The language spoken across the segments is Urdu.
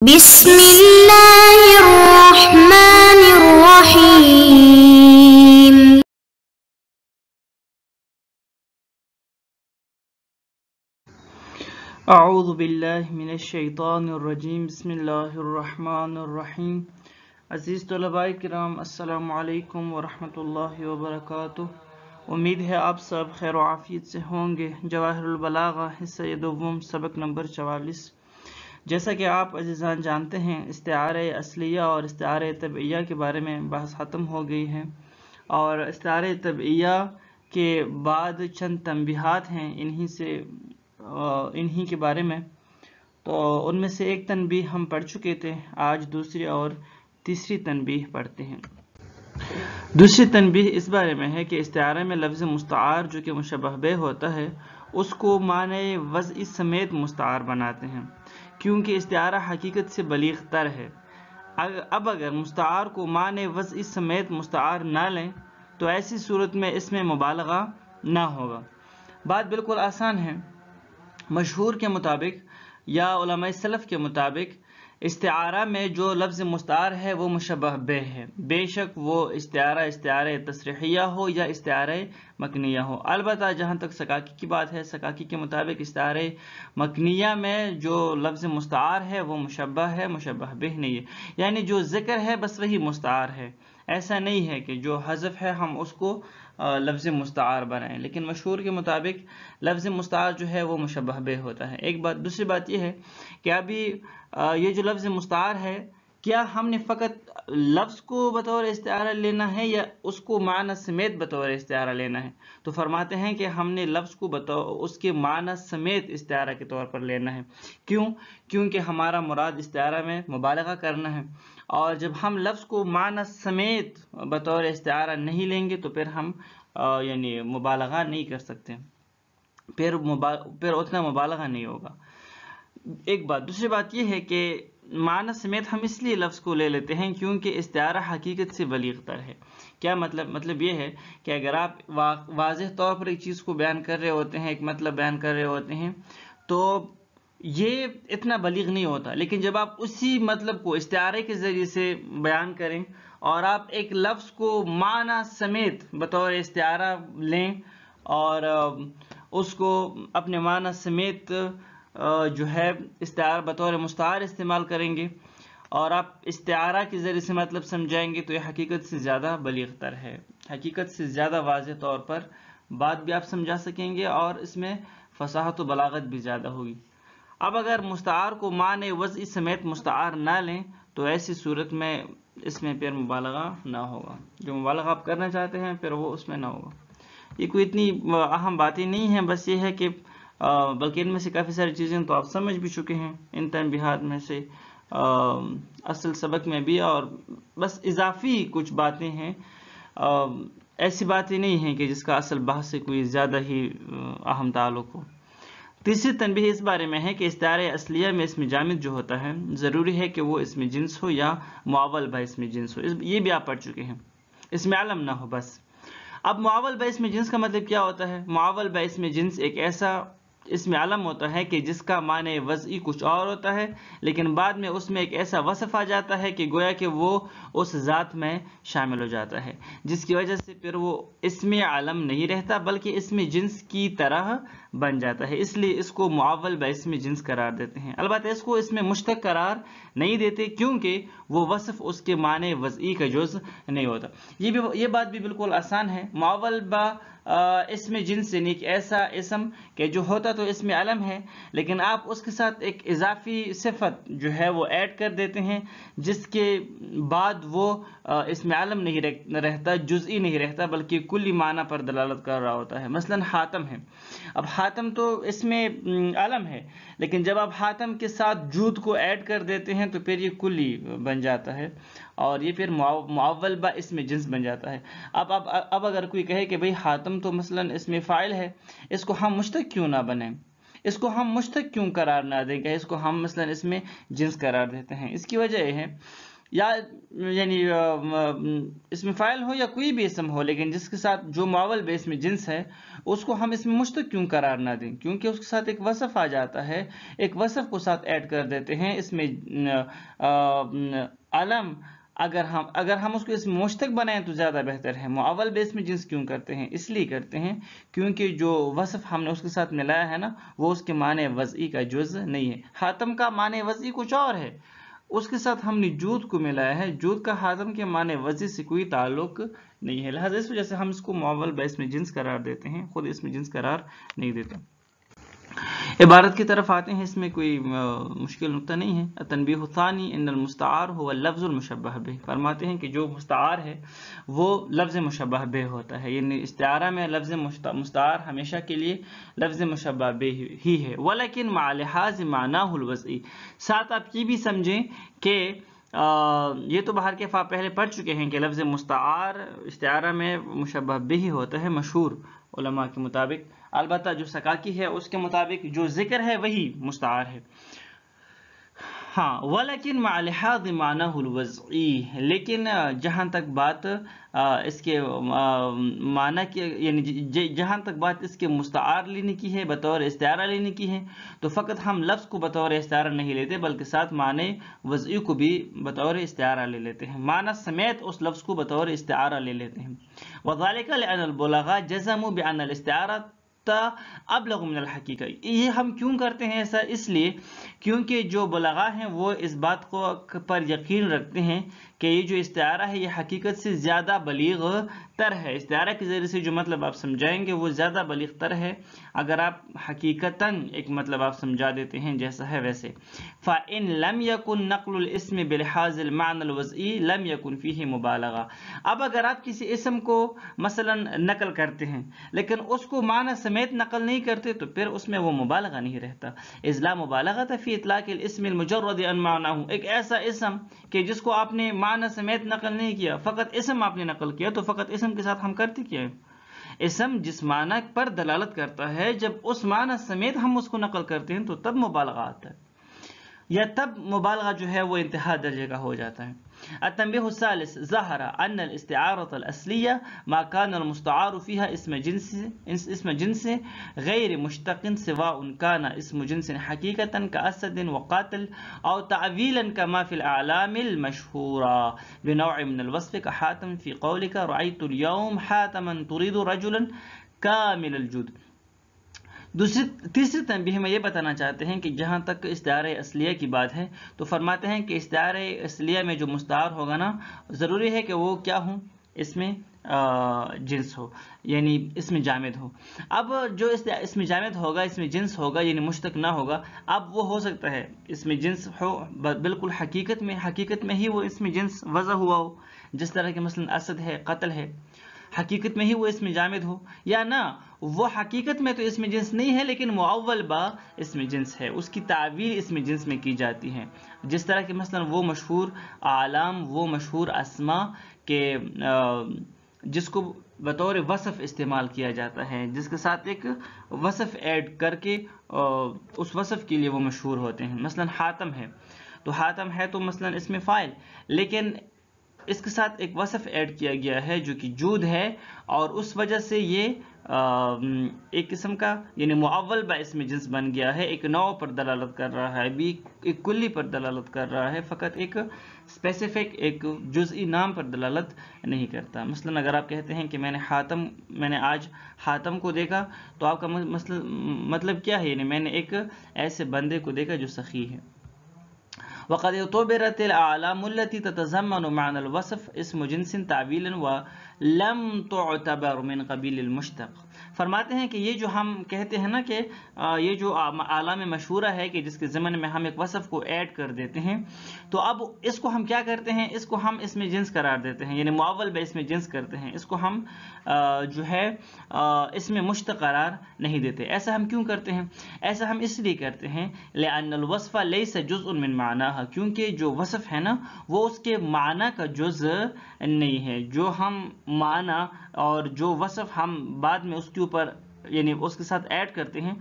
بسم اللہ الرحمن الرحیم۔ اعوذ باللہ من الشیطان الرجیم، بسم اللہ الرحمن الرحیم۔ عزیز طلباء کرام، السلام علیکم ورحمۃ اللہ وبرکاتہ۔ امید ہے آپ سب خیر و عافیت سے ہوں گے۔ جواہر البلاغہ حصہ دوم، سبق نمبر 44۔ جیسا کہ آپ عزیزان جانتے ہیں، استعارہ اصلیہ اور استعارہ طبعیہ کے بارے میں بحث ختم ہو گئی ہے، اور استعارہ طبعیہ کے بعد چند تنبیہات ہیں انہی کے بارے میں۔ تو ان میں سے ایک تنبیہ ہم پڑھ چکے تھے، آج دوسری اور تیسری تنبیہ پڑھتے ہیں۔ دوسری تنبیہ اس بارے میں ہے کہ استعارہ میں لفظ مستعار جو کہ مشبہ بہ ہوتا ہے، اس کو معنی وضعی سمیت مستعار بناتے ہیں، کیونکہ استعارہ حقیقت سے بلیغ تر ہے۔ اب اگر مستعار کو معنی وضعی سمیت مستعار نہ لیں تو ایسی صورت میں اس میں مبالغہ نہ ہوگا۔ بات بالکل آسان ہے۔ مشہور کے مطابق یا علماء سلف کے مطابق استعارہ میں جو لفظ مستعار ہے وہ مشبہ بہ ہے، بے شک وہ استعارہ تصریحیہ ہو یا استعارہ مکنیہ ہو۔ البتہ جہاں تک سکاکی کی بات ہے، سکاکی کے مطابق استعارہ مکنیہ میں جو لفظ مستعار ہے وہ مشبہ ہے، مشبہ بہ نہیں ہے، یعنی جو ذکر ہے بس وہی مستعار ہے۔ ایسا نہیں ہے کہ جو حذف ہے ہم اس کو لفظ مستعار بنائیں، لیکن مشہور کے مطابق لفظ مستعار جو ہے وہ مشبہ بہ ہوتا ہے۔ ایک بات، دوسری بات یہ ہے کہ ابھی یہ جو لفظ مستعار ہے، کیا ہم نے فقط لفظ کو بطور استعارہ لینا ہے یا اس کو معنی سمیت بطور استعارہ لینا ہے؟ تو فرماتے ہیں کہ ہم نے لفظ کو بطور اس کے معنی سمیت استعارہ کے طور پر لینا ہے۔ کیونکہ ہمارا مراد استعارہ میں مبالغہ کرنا ہے، اور جب ہم لفظ کو معنی سمیت بطور استعارہ نہیں لیں گے تو پھر ہم یعنی مبالغہ نہیں کر سکتے، پھر اتنا مبالغہ نہیں ہوگا۔ ایک بات، دوسری بات یہ ہے کہ معنی سمیت ہم اس لیے لفظ کو لے لیتے ہیں کیونکہ استعارہ حقیقت سے بلیغ تر ہے۔ کیا مطلب یہ ہے کہ اگر آپ واضح طور پر ایک چیز کو بیان کر رہے ہوتے ہیں، ایک مطلب بیان کر رہے ہوتے ہیں، تو یہ اتنا بلیغ نہیں ہوتا، لیکن جب آپ اسی مطلب کو استعارے کے ذریعے سے بیان کریں اور آپ ایک لفظ کو معنی سمیت بطور استعارہ لیں اور اس کو اپنے معنی سمیت جو ہے استعارہ بطور مستعار استعمال کریں گے اور آپ استعارہ کے ذریعے سے مطلب سمجھائیں گے، تو یہ حقیقت سے زیادہ بلیغ تر ہے، حقیقت سے زیادہ واضح طور پر بات بھی آپ سمجھا سکیں گے اور اس میں فصاحت و بلاغت بھی زیادہ ہوگی۔ اب اگر مستعار کو معنی وضعی سمیت مستعار نہ لیں تو ایسی صورت میں اس میں پھر مبالغہ نہ ہوگا، جو مبالغہ آپ کرنا چاہتے ہیں پھر وہ اس میں نہ ہوگا۔ یہ کوئی اتنی اہم باتیں نہیں ہیں، بس یہ ہے کہ بلکہ ان میں سے کافی ساری چیزیں تو آپ سمجھ بھی چکے ہیں ان تنبیہات میں سے اصل سبق میں بھی، اور بس اضافی کچھ باتیں ہیں، ایسی باتیں نہیں ہیں کہ جس کا اصل بحث سے کوئی زیادہ ہی اہم تعلق ہو۔ تیسری تنبیہ اس بارے میں ہے کہ استعارہ اصلیہ میں اسم جامد جو ہوتا ہے ضروری ہے کہ وہ اسم جنس ہو یا معول بہ اسم جنس ہو، یہ بھی آپ پڑھ چکے ہیں، اسم علم نہ ہو بس۔ اب معول بہ اسم جنس کا مطلب کیا ہوتا ہے؟ معول بہ اسم جنس ایک ایسا اسم علم ہوتا ہے کہ جس کا معنی وضعی کچھ اور ہوتا ہے، لیکن بعد میں اس میں ایک ایسا وصف آ جاتا ہے کہ گویا کہ وہ اس ذات میں شامل ہو جاتا ہے، جس کی وجہ سے پھر وہ اسم علم نہیں رہتا بلکہ اسم جنس کی طرح بن جاتا ہے، اس لیے اس کو معول بہ اسم جنس قرار دیتے ہیں۔ البتہ اس کو اسم مشتق قرار نہیں دیتے کیونکہ وہ وصف اس کے معنی وضعی کا جز نہیں ہوتا۔ یہ بات بھی بالکل آسان ہے۔ معول بہ اسم جنس یعنی ایک ایسا اسم کہ جو ہوتا تو اسم علم ہے، لیکن آپ اس کے ساتھ ایک اضافی صفت جو ہے وہ ایڈ کر دیتے ہیں جس کے بعد وہ اسم علم نہیں رہتا، جزئی نہیں رہتا بلکہ کلی معنی پر دلالت کر رہا ہوتا ہے۔ مثلا حاتم ہے، اب حاتم تو اسم علم ہے، لیکن جب آپ حاتم کے ساتھ جود کو ایڈ کر دیتے ہیں تو پھر یہ کلی بن جاتا ہے اور یہ پھر معول بہ اسم جنس بن جاتا ہے۔ اب اگر کوئی کہے کہ بھئی حاتم تو مثلا اسم فاعل ہے، اس کو ہم مشتق کیوں نہ بنائیں، اس کو ہم مشتق کیوں قرار نہ دیں کہ اس کو ہم مثلا اسم جنس قرار دیتے ہیں؟ اس کی وجہ یہ ہے یا یعنی اس میں فاعل ہو یا کوئی بھی اسم ہو، لیکن جس کے ساتھ جو معول بے اسم جنس ہے اس کو ہم اس میں مشتق کیوں قرار نہ دیں؟ کیونکہ اس کے ساتھ ایک وصف آ جاتا ہے، ایک وصف کو ساتھ ایڈ کر دیتے ہیں اس میں علم. اگر ہم اس کو اس میں مشتق بنائیں تو زیادہ بہتر ہے. معول بے اسم جنس کیوں کرتے ہیں؟ اس لیے کرتے ہیں کیونکہ جو وصف ہم نے اس کے ساتھ ملایا ہے نا، وہ اس کے معنی وضعی کا جز نہیں ہے. حاتم کا معنی وضعی کچھ اور ہے، اس کے ساتھ ہم نے جود کو ملایا ہے. جود کا حاتم کے معنی وضعی سے کوئی تعلق نہیں ہے، لہذا اس وجہ سے ہم اس کو معول بے اسم جنس قرار دیتے ہیں، خود اسم جنس قرار نہیں دیتے. عبارت کی طرف آتے ہیں، اس میں کوئی مشکل نقطہ نہیں ہے. التنبیہ الثانی ان المستعار هو اللفظ المشبہ بہ. فرماتے ہیں کہ جو مستعار ہے وہ لفظ مشبہ بہ ہوتا ہے، یعنی استعارہ میں لفظ مستعار ہمیشہ کے لیے لفظ مشبہ بہ ہی ہے. ولیکن مع لحاظ معناہ الوضعی، ساتھ آپ یہ بھی سمجھیں کہ یہ تو باہر کے پہلے پڑھ چکے ہیں کہ لفظ مستعار استعارہ میں مشبہ بہ ہی ہوتا ہے مشہور علماء کے مطابق. البتہ جو سکاکی ہے اس کے مطابق جو ذکر ہے وہی مستعار ہے. ہاں، ولیکن مع لحاظ معناہ الوضعی، لیکن جہاں تک بات اس کے معنی کی، یعنی جہاں تک بات اس کے مستعار لینے کی ہے، بطور استعارہ لینے کی ہے، تو فقط ہم لفظ کو بطور استعارہ نہیں لیتے بلکہ ساتھ معنی وضعی کو بھی بطور استعارہ لے لیتے ہیں، معنی سمیت اس لفظ کو بطور استعارہ لے لیتے ہیں. وذالک لأن البلغاء جزموا بأن الاستعارہ ابلغ من الحقیقہ. یہ ہم کیوں کرتے ہیں ایسا؟ اس لیے کیونکہ جو بلغاء ہیں وہ اس بات کو پر یقین رکھتے ہیں کہ یہ جو استعارہ ہے یہ حقیقت سے زیادہ بلیغ تر ہے. استعارہ کے ذریعے سے جو مطلب آپ سمجھائیں گے وہ زیادہ بلیغ تر ہے اگر آپ حقیقتاً ایک مطلب آپ سمجھا دیتے ہیں جیسا ہے ویسے. فَإِن لَمْ يَكُنْ نَقْلُ الْإِسْمِ بِلِحَاظِ الْمَعْنَى الْوَضْعِي لَمْ يَكُنْ فِيهِ مُبَالَغَةٌ. اب اگر آپ کسی اسم کو مثلا نقل کرتے ہیں لیکن اس کو معنی سمیت نقل نہیں کرتے تو پھر اس میں وہ مبالغہ نہیں رہتا. اذ لا مبالغۃ فی اطلاق الاسم المجرد عن معناه. ایک ایسا اسم کہ جس کو آپ نے معنی سمیت نقل نہیں کیا، فقط اسم آپ نے نقل کیا، تو فقط اسم کے ساتھ ہم کرتے کیا ہے؟ اسم جس معنی پر دلالت کرتا ہے جب اس معنی سمیت ہم اس کو نقل کرتے ہیں تو تب مبالغہ آتا ہے، یا تب مبالغہ جو ہے وہ انتہا درجے کا ہو جاتا ہے. التنبیہ الثالث ظہر ان الاستعارۃ الاصلیہ ما کان المستعار فیہا اسم جنس غیر مشتق سواء کان اسم جنس حقیقتا کاسد وقاتل او تعویلا کما فی الاعلام المشہورہ بنوع من الوصف کحاتم فی قولک رأیت اليوم حاتما ترید رجلا کامل الجود. تیسری تنبیہ میں یہ بتانا چاہتے ہیں کہ جہاں تک استعارہ اصلیہ کی بات ہے تو فرماتے ہیں کہ استعارہ اصلیہ میں جو مستعار ہوگا نا، ضروری ہے کہ وہ کیا ہوں؟ اس میں جنس ہو، یعنی اس میں جامد ہو. اب جو اس میں جامد ہوگا، اس میں جنس ہوگا، یعنی مشتق نہ ہوگا. اب وہ ہو سکتا ہے اس میں جنس ہو بالکل حقیقت میں ہی وہ اس میں جنس وضع ہوا ہو، جس طرح کہ مثلا اسد ہے، قتل ہے، حقیقت میں ہی وہ اس میں جامد ہو، یا نہ وہ حقیقت میں تو اس میں جنس نہیں ہے لیکن معول با اس میں جنس ہے، اس کی تعویل اس میں جنس میں کی جاتی ہے. جس طرح کہ مثلا وہ مشہور اعلام، وہ مشہور اسما کے جس کو بطور وصف استعمال کیا جاتا ہے، جس کے ساتھ ایک وصف ایڈ کر کے اس وصف کے لیے وہ مشہور ہوتے ہیں. مثلا حاتم ہے تو حاتم ہے تو مثلا اس میں فاعل، لیکن اس کے ساتھ ایک وصف ایڈ کیا گیا ہے جو کہ جود ہے، اور اس وجہ سے یہ ایک قسم کا یعنی معول با اس میں جنس بن گیا ہے. ایک نوع پر دلالت کر رہا ہے، بھی ایک کلی پر دلالت کر رہا ہے، فقط ایک اسپیسیفک ایک جزئی نام پر دلالت نہیں کرتا. مثلا اگر آپ کہتے ہیں کہ میں نے آج حاتم کو دیکھا، تو آپ کا مطلب کیا ہے؟ یعنی میں نے ایک ایسے بندے کو دیکھا جو سخی ہے. وقد اعتبرت الاعلام التي تتضمن معنى الوصف اسم جنس تعویلا ولم تعتبر من قبیل المشتق. فرماتے ہیں کہ یہ جو ہم کہتے ہیں نا کہ یہ جو اعلام مشہورہ ہے کہ جس کے ضمن میں ہم ایک وصف کو ایڈ کر دیتے ہیں، تو اب اس کو ہم کیا کرتے ہیں؟ اس کو ہم اس میں جنس قرار دیتے ہیں، یعنی معول بے اس میں جنس کرتے ہیں. اس کو ہم جو ہے اس میں مشتق قرار نہیں دیتے. ایسا ہم کیوں کرتے ہیں؟ ایسا ہم اس لیے کرتے ہیں لأن الوصف ليس جزء من معناها، کیونکہ جو وصف ہے نا وہ اس کے معنی کا جز نہیں ہے. جو ہم معنی اور جو وصف ہم بعد میں اس کے اوپر یعنی اس کے ساتھ ایڈ کرتے ہیں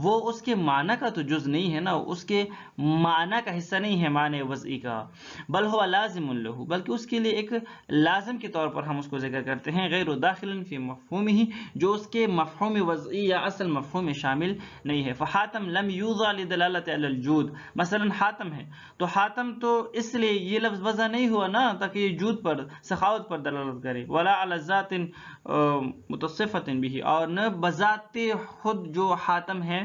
وہ اس کے معنی کا تو جز نہیں ہے نا، اس کے معنی کا حصہ نہیں ہے معنی وضعی کا، بل ہوا لازم لہ، بلکہ اس کے لیے ایک لازم کے طور پر ہم اس کو ذکر کرتے ہیں، غیر داخل فی مفہومہ، جو اس کے مفہوم وضعی یا اصل مفہوم میں شامل نہیں ہے۔ فحاتم لم یوضع لدلالت علی الجود، مثلا حاتم ہے تو حاتم تو اس لیے یہ لفظ وضع نہیں ہوا نا تاکہ یہ جود پر، سخاوت پر دلالت کرے، ولا علی ذات متصفۃ بہ، اور نہ بذات خود جو حاتم ہے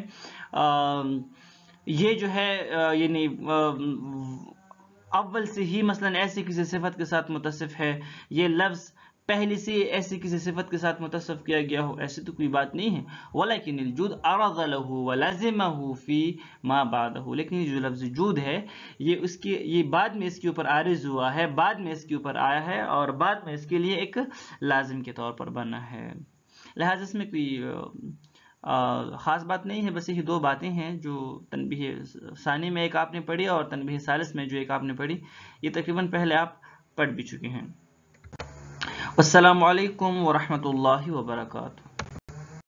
یہ جو ہے یعنی اول سے ہی مثلا ایسی کسی صفت کے ساتھ متصف ہے، یہ لفظ پہلی سے ایسی کسی صفت کے ساتھ متصف کیا گیا ہو، ایسی تو کوئی بات نہیں ہے۔ ولیکن الجود عرض له ولازمہ فی ما بعدہ، لیکن یہ جو لفظ جود ہے یہ بعد میں اس کے اوپر عارض ہوا ہے، بعد میں اس کے اوپر آیا ہے اور بعد میں اس کے لیے ایک لازم کے طور پر بنا ہے، لہٰذا اس میں کوئی خاص بات نہیں ہے، بس یہی دو باتیں ہیں جو تنبیہ ثانی میں ایک آپ نے پڑھی اور تنبیہ ثالث میں جو ایک آپ نے پڑھی، یہ تقریباً پہلے آپ پڑھ بھی چکے ہیں۔ السلام علیکم ورحمۃ اللہ وبرکاتہ۔